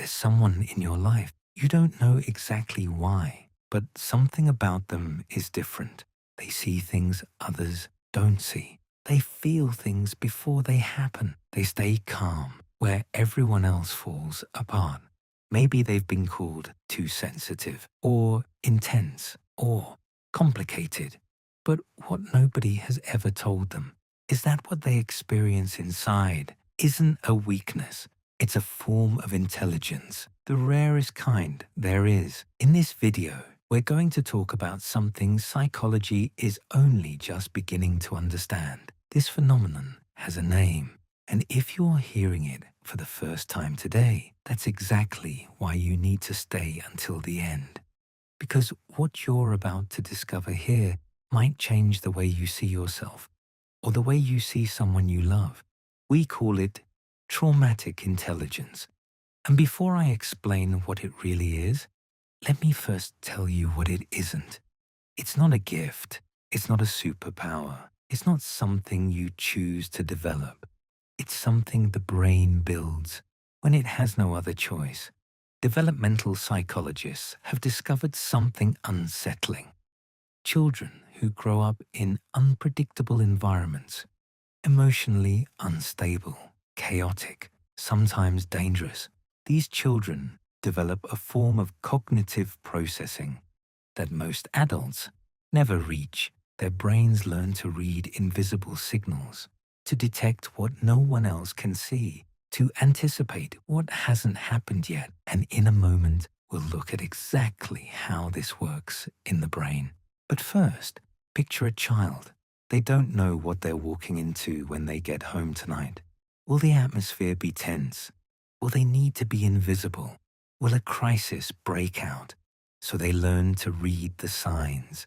There's someone in your life. You don't know exactly why, but something about them is different. They see things others don't see. They feel things before they happen. They stay calm where everyone else falls apart. Maybe they've been called too sensitive, or intense, or complicated. But what nobody has ever told them is that what they experience inside isn't a weakness. It's a form of intelligence, the rarest kind there is. In this video, we're going to talk about something psychology is only just beginning to understand. This phenomenon has a name, and if you're hearing it for the first time today, that's exactly why you need to stay until the end. Because what you're about to discover here might change the way you see yourself, or the way you see someone you love. We call it traumatic intelligence. And before I explain what it really is, let me first tell you what it isn't. It's not a gift. It's not a superpower. It's not something you choose to develop. It's something the brain builds when it has no other choice. Developmental psychologists have discovered something unsettling. Children who grow up in unpredictable environments, emotionally unstable, chaotic, sometimes dangerous, these children develop a form of cognitive processing that most adults never reach. Their brains learn to read invisible signals, to detect what no one else can see, to anticipate what hasn't happened yet. And in a moment, we'll look at exactly how this works in the brain. But first, picture a child. They don't know what they're walking into when they get home tonight. Will the atmosphere be tense? Will they need to be invisible? Will a crisis break out? So they learn to read the signs.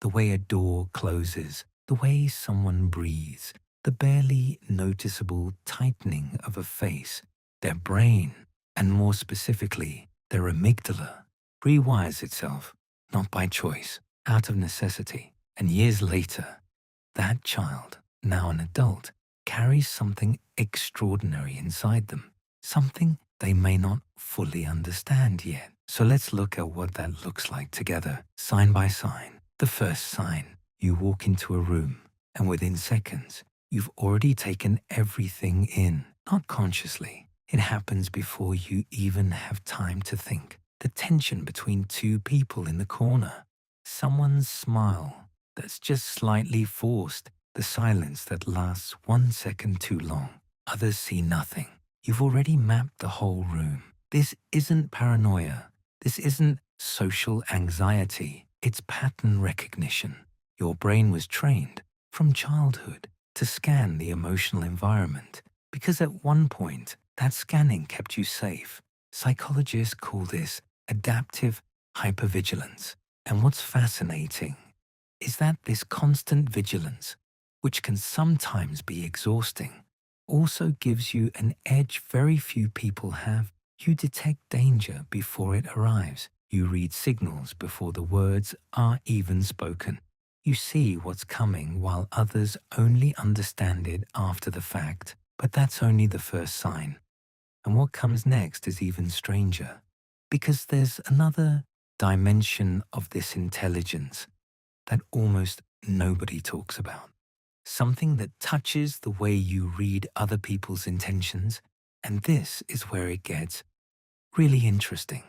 The way a door closes, the way someone breathes, the barely noticeable tightening of a face. Their brain, and more specifically, their amygdala, rewires itself, not by choice, out of necessity. And years later, that child, now an adult, carries something extraordinary inside them, something they may not fully understand yet. So let's look at what that looks like together, sign by sign. The first sign, you walk into a room, and within seconds, you've already taken everything in, not consciously. It happens before you even have time to think. The tension between two people in the corner, someone's smile that's just slightly forced, the silence that lasts 1 second too long. Others see nothing. You've already mapped the whole room. This isn't paranoia. This isn't social anxiety. It's pattern recognition. Your brain was trained from childhood to scan the emotional environment because at one point, that scanning kept you safe. Psychologists call this adaptive hypervigilance. And what's fascinating is that this constant vigilance, which can sometimes be exhausting, also gives you an edge very few people have. You detect danger before it arrives. You read signals before the words are even spoken. You see what's coming while others only understand it after the fact. But that's only the first sign. And what comes next is even stranger, because there's another dimension of this intelligence that almost nobody talks about. Something that touches the way you read other people's intentions, and this is where it gets really interesting.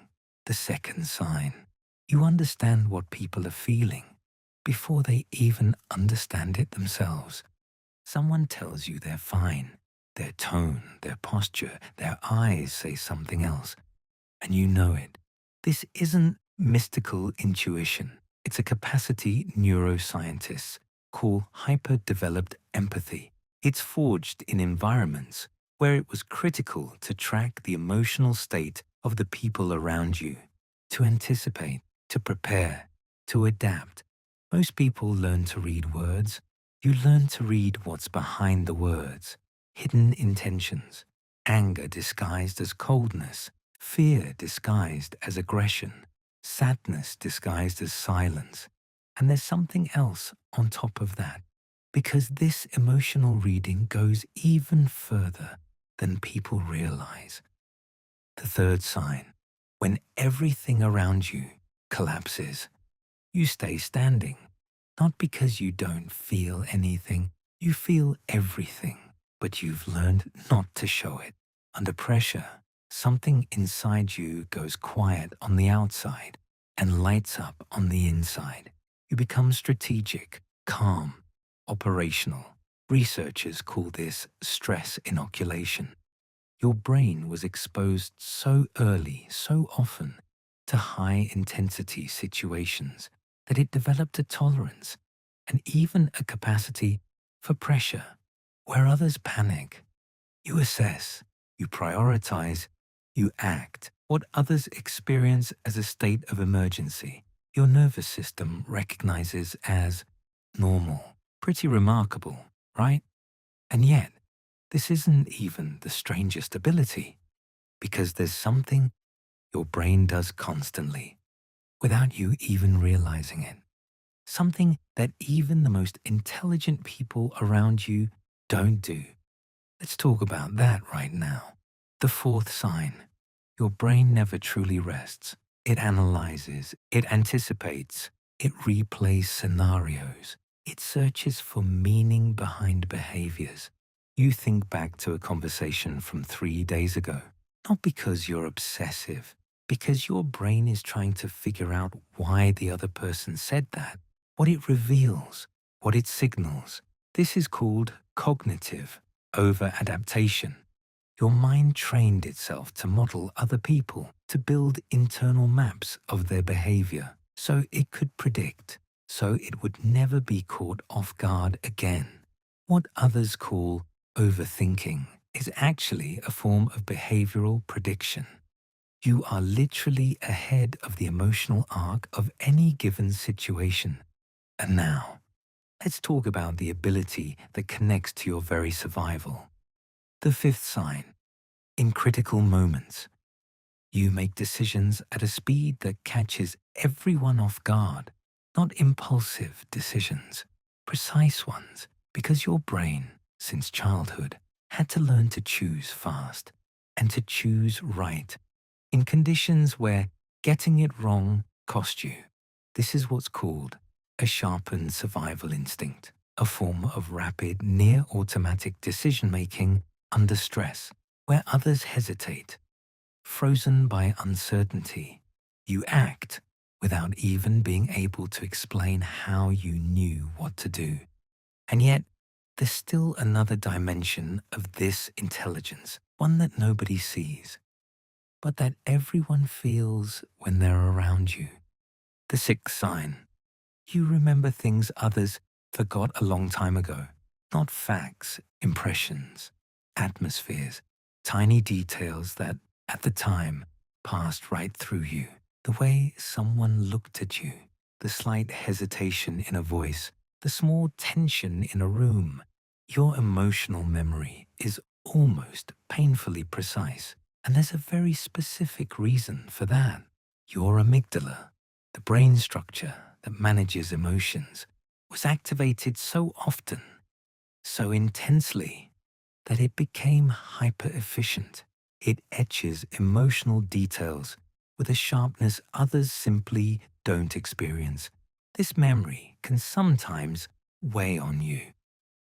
The second sign. You understand what people are feeling before they even understand it themselves. Someone tells you they're fine. Their tone, their posture, their eyes say something else, and you know it. This isn't mystical intuition. It's a capacity neuroscientists call hyper-developed empathy. It's forged in environments where it was critical to track the emotional state of the people around you, to anticipate, to prepare, to adapt. Most people learn to read words. You learn to read what's behind the words, hidden intentions, anger disguised as coldness, fear disguised as aggression, sadness disguised as silence. And there's something else on top of that, because this emotional reading goes even further than people realize. The third sign, when everything around you collapses, you stay standing. Not because you don't feel anything, you feel everything, but you've learned not to show it. Under pressure, something inside you goes quiet on the outside and lights up on the inside. You become strategic, calm, operational. Researchers call this stress inoculation. Your brain was exposed so early, so often, to high-intensity situations that it developed a tolerance and even a capacity for pressure. Where others panic, you assess, you prioritize, you act. What others experience as a state of emergency, your nervous system recognizes as normal. Pretty remarkable, right? And yet, this isn't even the strangest ability, because there's something your brain does constantly, without you even realizing it. Something that even the most intelligent people around you don't do. Let's talk about that right now. The fourth sign. Your brain never truly rests. It analyzes, it anticipates, it replays scenarios. It searches for meaning behind behaviors. You think back to a conversation from 3 days ago, not because you're obsessive, because your brain is trying to figure out why the other person said that, what it reveals, what it signals. This is called cognitive over-adaptation. Your mind trained itself to model other people, to build internal maps of their behavior, so it could predict, so it would never be caught off guard again. What others call overthinking is actually a form of behavioral prediction. You are literally ahead of the emotional arc of any given situation. And now, let's talk about the ability that connects to your very survival. The fifth sign. In critical moments, you make decisions at a speed that catches everyone off guard. Not impulsive decisions, precise ones, because your brain, since childhood, had to learn to choose fast and to choose right in conditions where getting it wrong cost you. This is what's called a sharpened survival instinct, a form of rapid, near-automatic decision-making under stress, where others hesitate. Frozen by uncertainty, you act without even being able to explain how you knew what to do. And yet, there's still another dimension of this intelligence, one that nobody sees, but that everyone feels when they're around you. The sixth sign. You remember things others forgot a long time ago. Not facts, impressions, atmospheres, tiny details that, at the time, passed right through you. The way someone looked at you, the slight hesitation in a voice, the small tension in a room. Your emotional memory is almost painfully precise, and there's a very specific reason for that. Your amygdala, the brain structure that manages emotions, was activated so often, so intensely, that it became hyper-efficient. It etches emotional details with a sharpness others simply don't experience. This memory can sometimes weigh on you,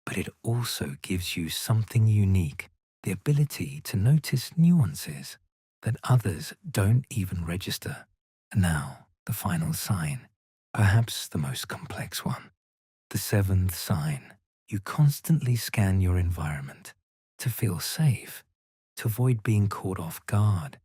but it also gives you something unique, the ability to notice nuances that others don't even register. And now, the final sign, perhaps the most complex one. The seventh sign. You constantly scan your environment to feel safe, to avoid being caught off guard,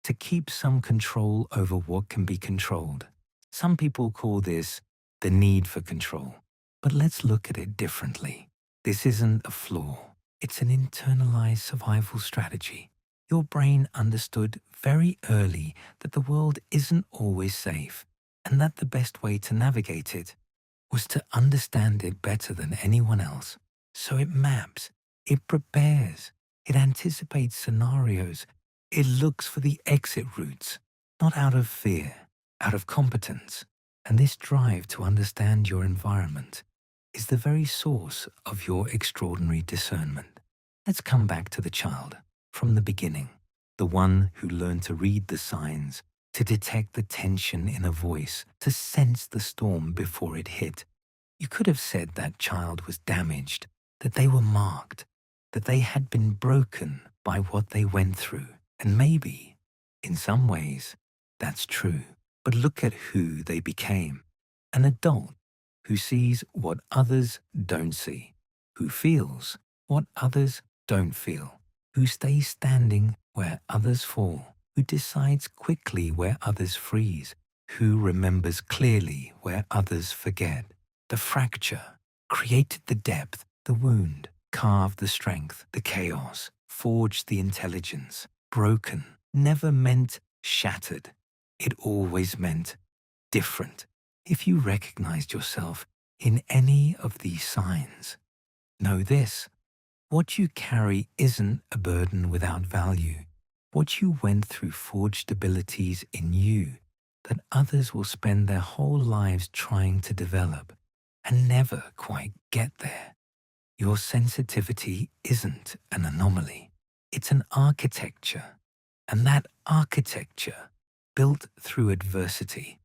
to keep some control over what can be controlled. Some people call this the need for control, but let's look at it differently. This isn't a flaw. It's an internalized survival strategy. Your brain understood very early that the world isn't always safe, and that the best way to navigate it was to understand it better than anyone else. So it maps, it prepares, it anticipates scenarios, it looks for the exit routes, not out of fear, out of competence. And this drive to understand your environment is the very source of your extraordinary discernment. Let's come back to the child from the beginning. the one who learned to read the signs, to detect the tension in a voice, to sense the storm before it hit. You could have said that child was damaged, that they were marked, that they had been broken by what they went through. And maybe, in some ways, that's true. But look at who they became. An adult who sees what others don't see, who feels what others don't feel, who stays standing where others fall, who decides quickly where others freeze, who remembers clearly where others forget. The fracture created the depth, the wound carved the strength, the chaos forged the intelligence. Broken never meant shattered. It always meant different. If you recognized yourself in any of these signs, know this: what you carry isn't a burden without value. What you went through forged abilities in you that others will spend their whole lives trying to develop and never quite get there. Your sensitivity isn't an anomaly. It's an architecture. And that architecture, built through adversity,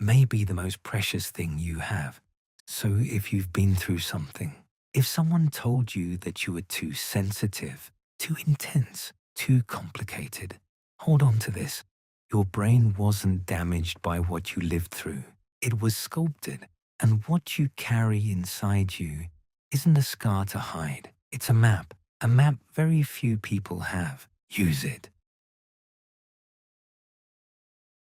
may be the most precious thing you have. So if you've been through something, if someone told you that you were too sensitive, too intense, too complicated, hold on to this. Your brain wasn't damaged by what you lived through. It was sculpted. And what you carry inside you isn't a scar to hide. It's a map very few people have. Use it.